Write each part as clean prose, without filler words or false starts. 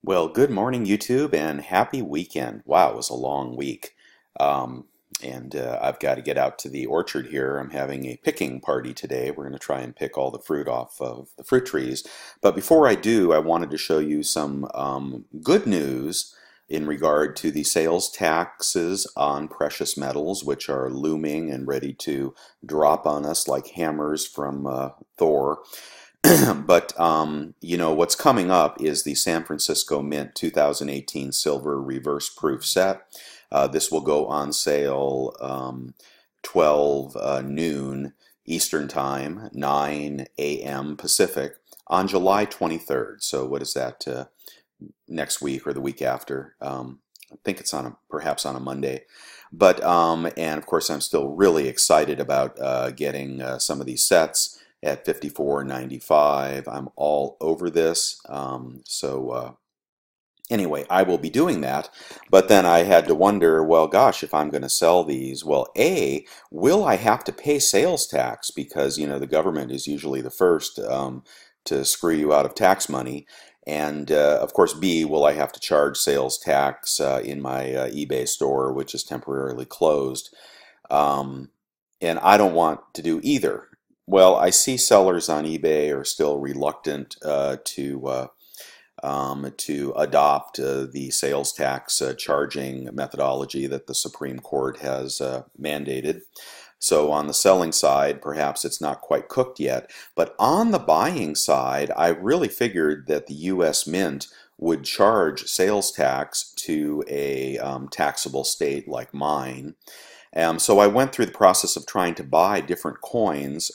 Well, good morning, YouTube, and happy weekend. Wow, it was a long week. Um, and I've got to get out to the orchard here. I'm having a picking party today. We're going to try and pick all the fruit off of the fruit trees. But before I do, I wanted to show you some good news in regard to the sales taxes on precious metals, which are looming and ready to drop on us like hammers from Thor. But what's coming up is the San Francisco Mint 2018 Silver Reverse Proof Set. This will go on sale 12 noon Eastern Time, 9 a.m. Pacific on July 23rd. So what is that? Next week or the week after? I think it's perhaps on a Monday. And of course, I'm still really excited about getting some of these sets at $54.95. I'm all over this. Anyway, I will be doing that. But then I had to wonder, well, gosh, if I'm going to sell these, well, A, will I have to pay sales tax? Because, the government is usually the first to screw you out of tax money. And of course, B, will I have to charge sales tax in my eBay store, which is temporarily closed? And I don't want to do either. Well, I see sellers on eBay are still reluctant to adopt the sales tax charging methodology that the Supreme Court has mandated. So on the selling side, perhaps it's not quite cooked yet. But on the buying side, I really figured that the U.S. Mint would charge sales tax to a taxable state like mine. So I went through the process of trying to buy different coins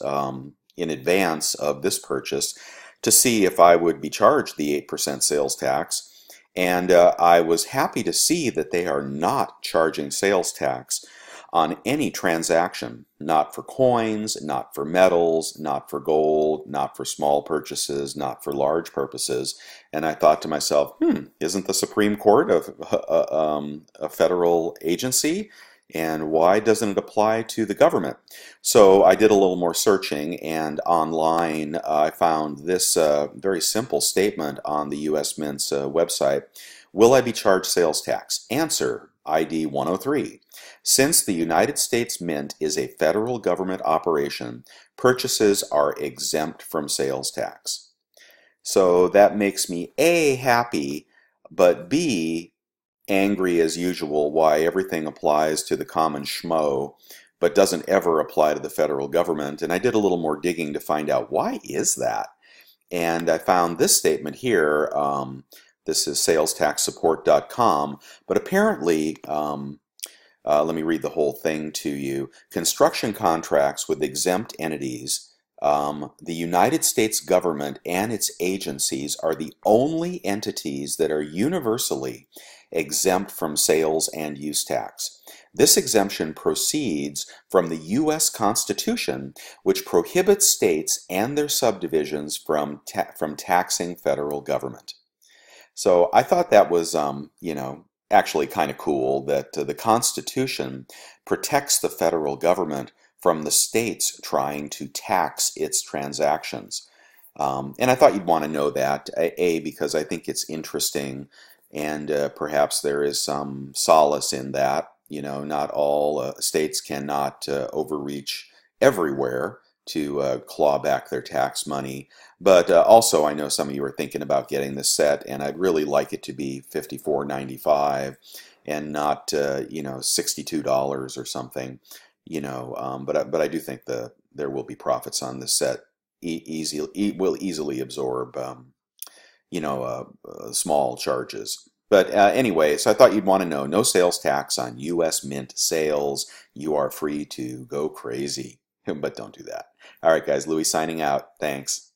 in advance of this purchase to see if I would be charged the 8% sales tax. And I was happy to see that they are not charging sales tax on any transaction, not for coins, not for metals, not for gold, not for small purchases, not for large purposes. And I thought to myself, isn't the Supreme Court a federal agency? And why doesn't it apply to the government? So I did a little more searching, and online I found this very simple statement on the U.S. Mint's website. Will I be charged sales tax? Answer, ID 103. Since the United States Mint is a federal government operation, purchases are exempt from sales tax. So that makes me A, happy, but B, angry as usual why everything applies to the common schmo but doesn't ever apply to the federal government. And I did a little more digging to find out why is that. And I found this statement here. This is salestaxsupport.com, but apparently, let me read the whole thing to you. Construction contracts with exempt entities. The United States government and its agencies are the only entities that are universally exempt from sales and use tax. This exemption proceeds from the U.S. Constitution, which prohibits states and their subdivisions from taxing federal government. So I thought that was, actually kind of cool that the Constitution protects the federal government from the states trying to tax its transactions. And I thought you'd want to know that, A, because I think it's interesting, and perhaps there is some solace in that. Not all states cannot overreach everywhere to claw back their tax money. But also, I know some of you are thinking about getting this set, and I'd really like it to be $54.95 and not, $62 or something. But I do think there will be profits on this set. Will easily absorb, small charges. But anyway, so I thought you'd want to know, no sales tax on U.S. Mint sales. You are free to go crazy, but don't do that. All right, guys, Louis signing out. Thanks.